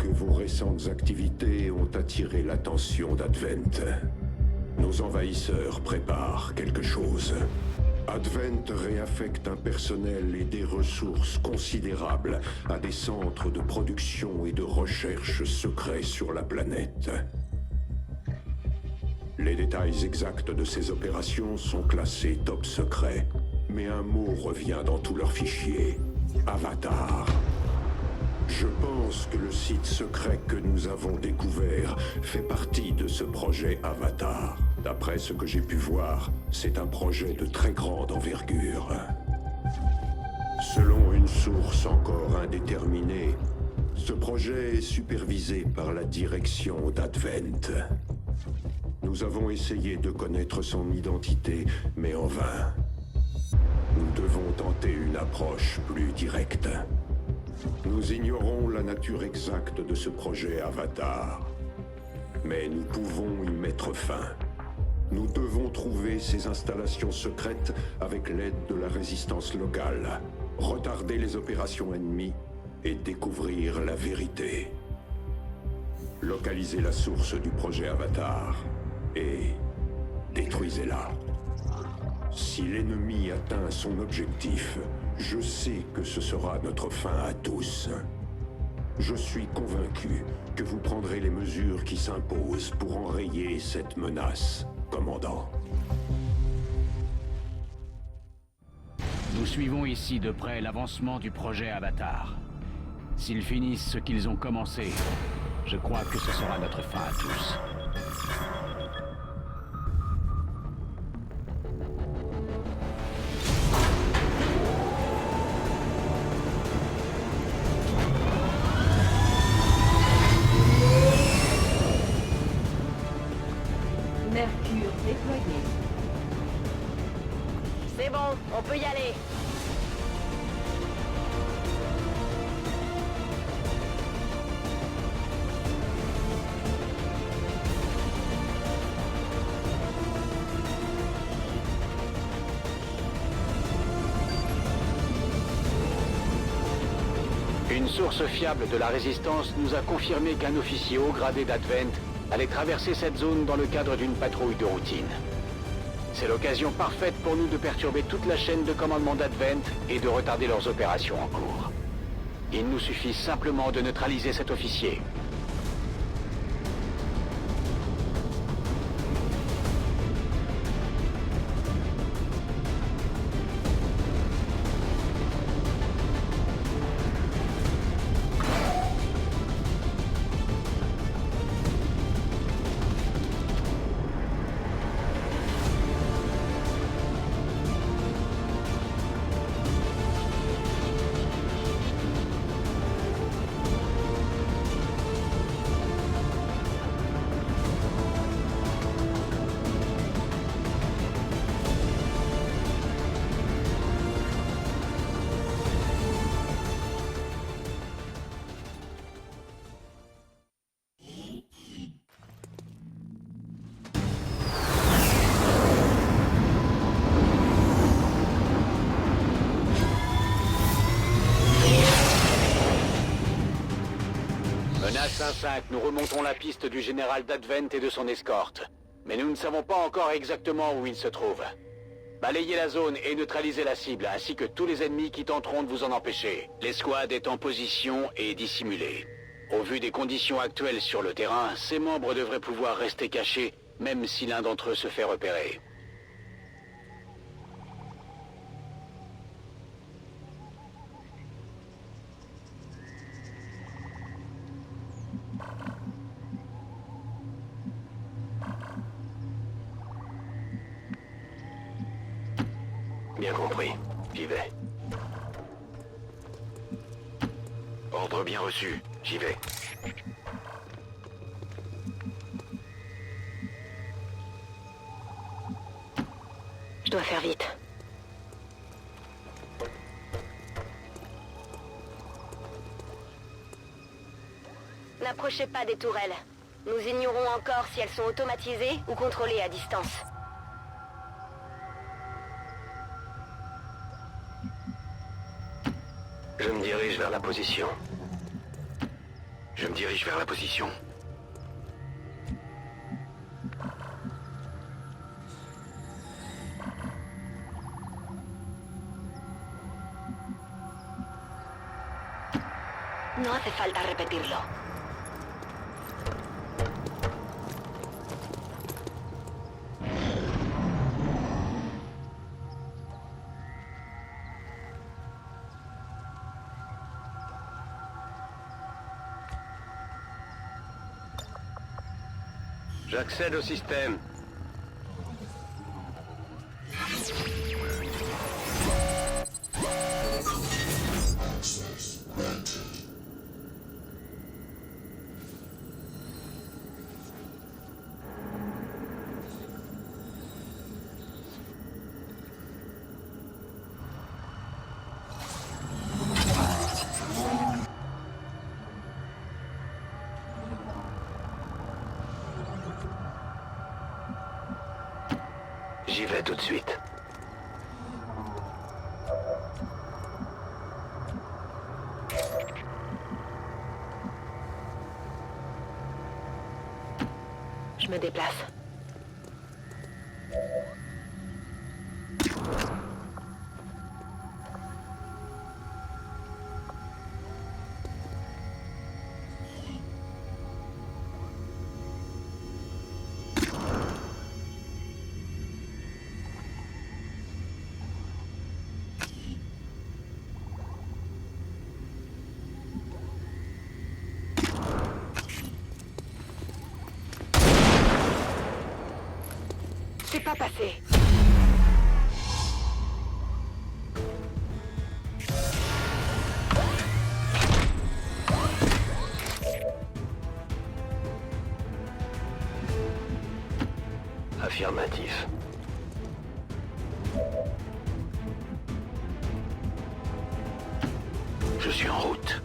que vos récentes activités ont attiré l'attention d'Advent. Nos envahisseurs préparent quelque chose. Advent réaffecte un personnel et des ressources considérables à des centres de production et de recherche secrets sur la planète. Les détails exacts de ces opérations sont classés top secret, mais un mot revient dans tous leurs fichiers. Avatar. Je pense que le site secret que nous avons découvert fait partie de ce projet Avatar. D'après ce que j'ai pu voir, c'est un projet de très grande envergure. Selon une source encore indéterminée, ce projet est supervisé par la direction d'Advent. Nous avons essayé de connaître son identité, mais en vain. Nous devons tenter une approche plus directe. Nous ignorons la nature exacte de ce projet Avatar. Mais nous pouvons y mettre fin. Nous devons trouver ces installations secrètes avec l'aide de la résistance locale, retarder les opérations ennemies et découvrir la vérité. Localisez la source du projet Avatar et détruisez-la. Si l'ennemi atteint son objectif, je sais que ce sera notre fin à tous. Je suis convaincu que vous prendrez les mesures qui s'imposent pour enrayer cette menace, commandant. Nous suivons ici de près l'avancement du projet Avatar. S'ils finissent ce qu'ils ont commencé, je crois que ce sera notre fin à tous. Mercure déployé. C'est bon, on peut y aller. Une source fiable de la Résistance nous a confirmé qu'un officier haut gradé d'Advent allait traverser cette zone dans le cadre d'une patrouille de routine. C'est l'occasion parfaite pour nous de perturber toute la chaîne de commandement d'Advent et de retarder leurs opérations en cours. Il nous suffit simplement de neutraliser cet officier. Menace 1-5, nous remontons la piste du général d'Advent et de son escorte. Mais nous ne savons pas encore exactement où il se trouve. Balayez la zone et neutralisez la cible, ainsi que tous les ennemis qui tenteront de vous en empêcher. L'escouade est en position et dissimulée. Au vu des conditions actuelles sur le terrain, ses membres devraient pouvoir rester cachés, même si l'un d'entre eux se fait repérer. Bien compris. J'y vais. Ordre bien reçu. J'y vais. Je dois faire vite. N'approchez pas des tourelles. Nous ignorons encore si elles sont automatisées ou contrôlées à distance. Je me dirige vers la position. Je me dirige vers la position. No hace falta repetirlo. J'accède au système. J'y vais tout de suite. Je me déplace. C'est pas passé. Affirmatif. Je suis en route.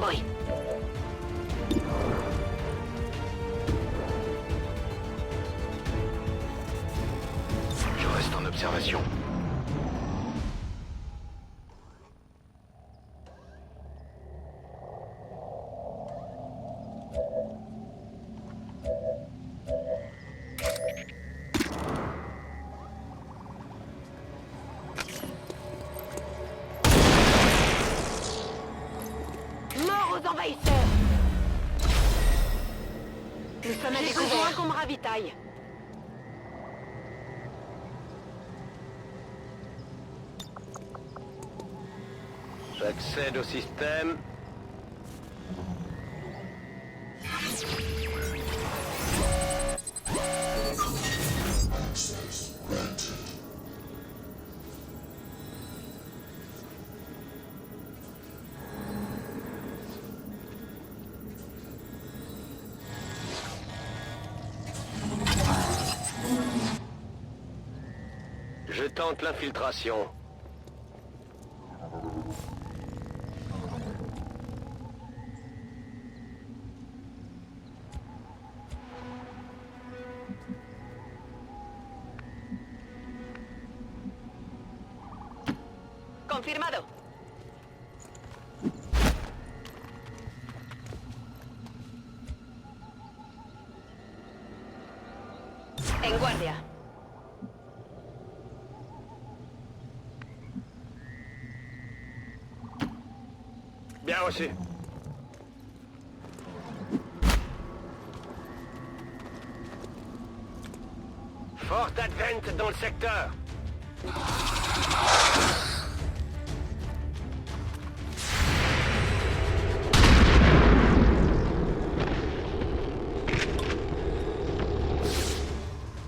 Voy. Je reste en observation. Mort aux envahisseurs! Nous sommes à découvert qu'on me ravitaille. J'accède au système. Je tente l'infiltration. Confirmado. En guardia. Bien reçu. Fort Advent dans le secteur.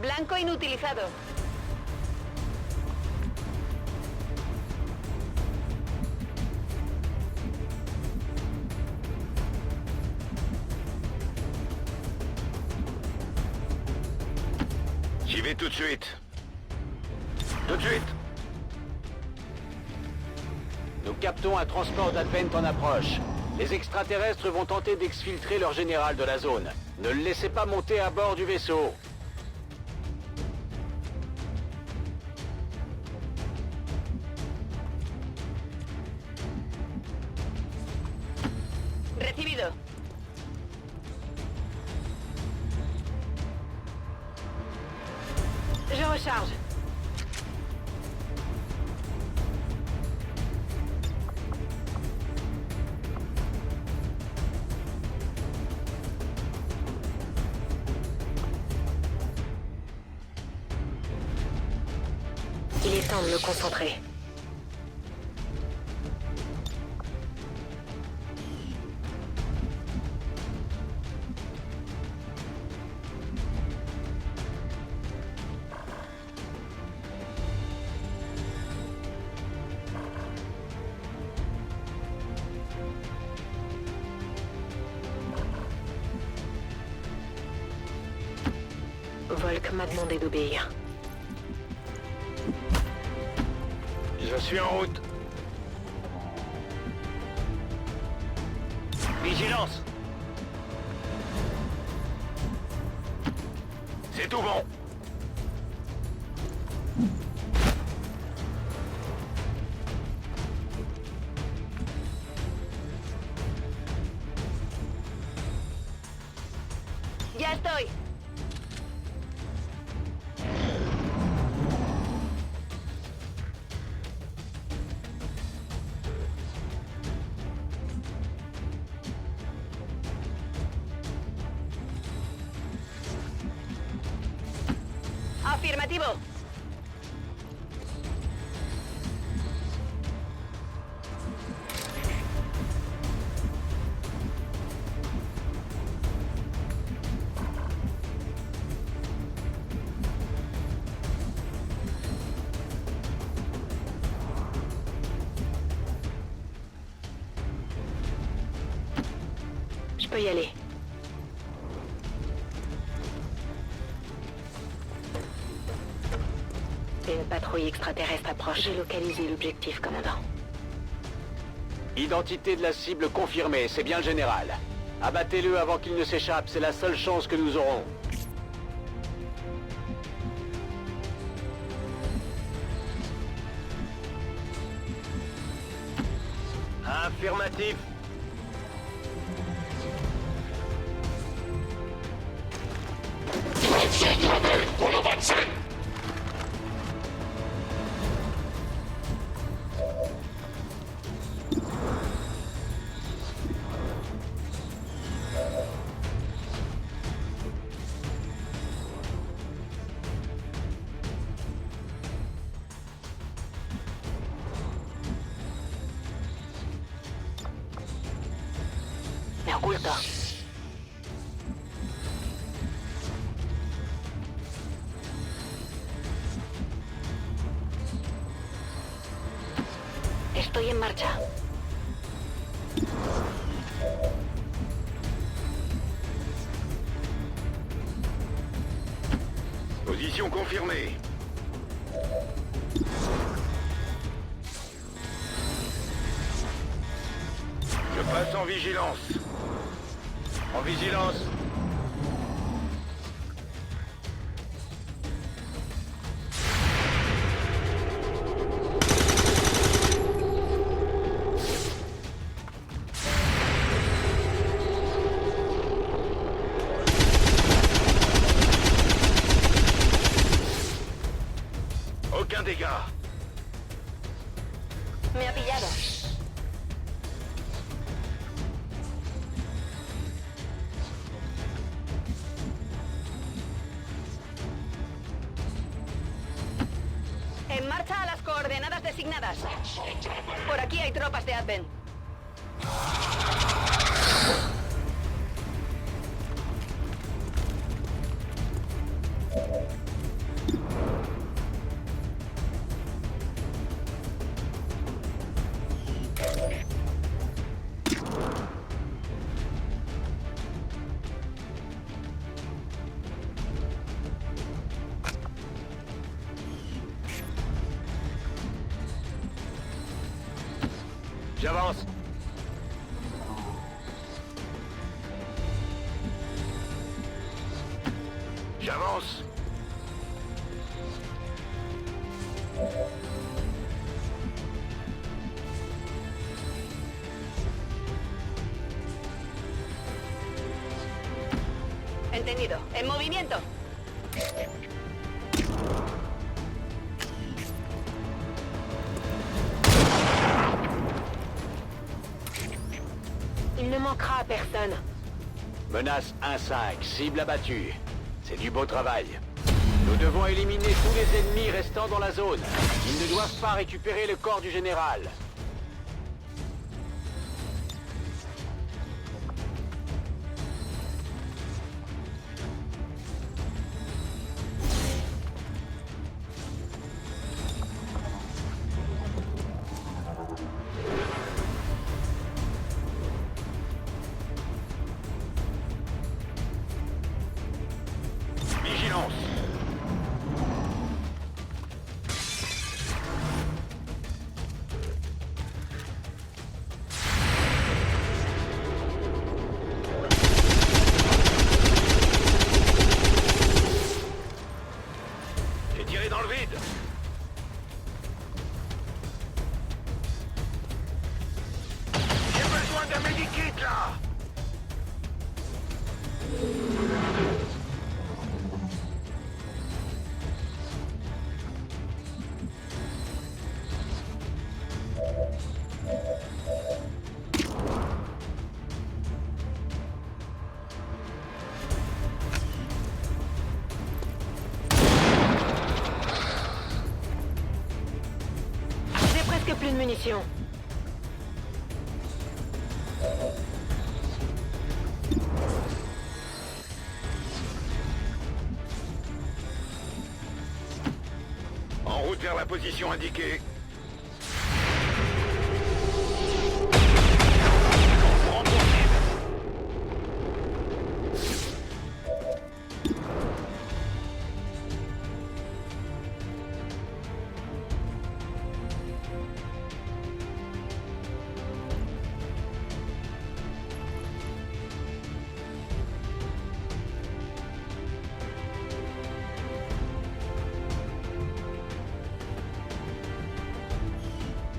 Blanco inutilizado. J'y vais tout de suite. Tout de suite. Nous captons un transport d'Advent en approche. Les extraterrestres vont tenter d'exfiltrer leur général de la zone. Ne le laissez pas monter à bord du vaisseau. Recibido. Je recharge. Il est temps de me concentrer. Volk m'a demandé d'obéir. Je suis en route. Vigilance. C'est tout bon. Ya estoy. Afirmativo. Je peux y aller. Une patrouille extraterrestre approche. J'ai localisé l'objectif, commandant. Identité de la cible confirmée, c'est bien le général. Abattez-le avant qu'il ne s'échappe, c'est la seule chance que nous aurons. Affirmatif. Me oculto. Estoy en marcha. Position confirmée. Je passe en vigilance. En vigilance. Aucun dégât. Me ha pillado. En marcha a las coordenadas designadas. Por aquí hay tropas de Advent. J'avance. J'avance. Entendido. En movimiento. Il ne manquera à personne. Menace 1-5, cible abattue. C'est du beau travail. Nous devons éliminer tous les ennemis restant dans la zone. Ils ne doivent pas récupérer le corps du général. Vigilance. J'ai tiré dans le vide. J'ai besoin d'un medikit là. J'ai presque plus de munitions. En route vers la position indiquée. Prends pour cible.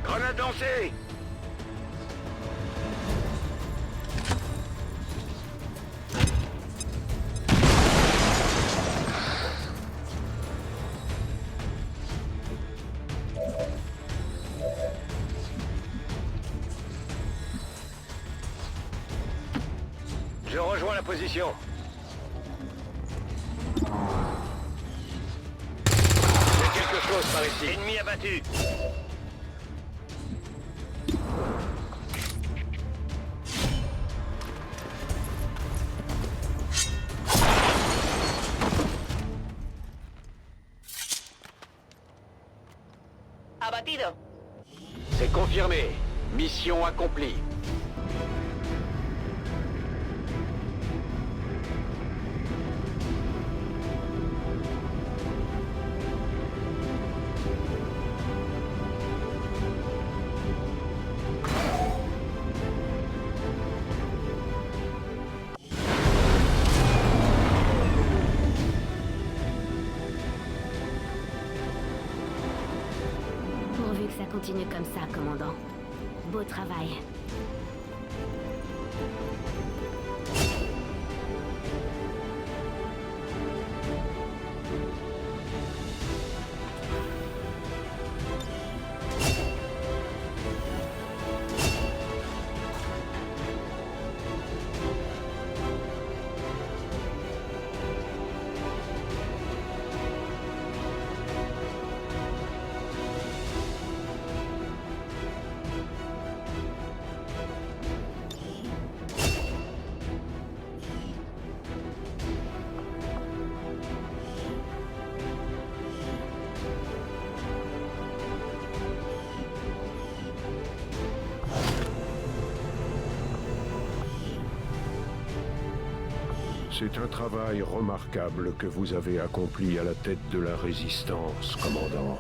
Grenade lancée. Je rejoins la position. Il y a quelque chose par ici. Ennemi abattu. Abatido. C'est confirmé. Mission accomplie. Pourvu que ça continue comme ça, commandant. Beau travail. C'est un travail remarquable que vous avez accompli à la tête de la Résistance, commandant.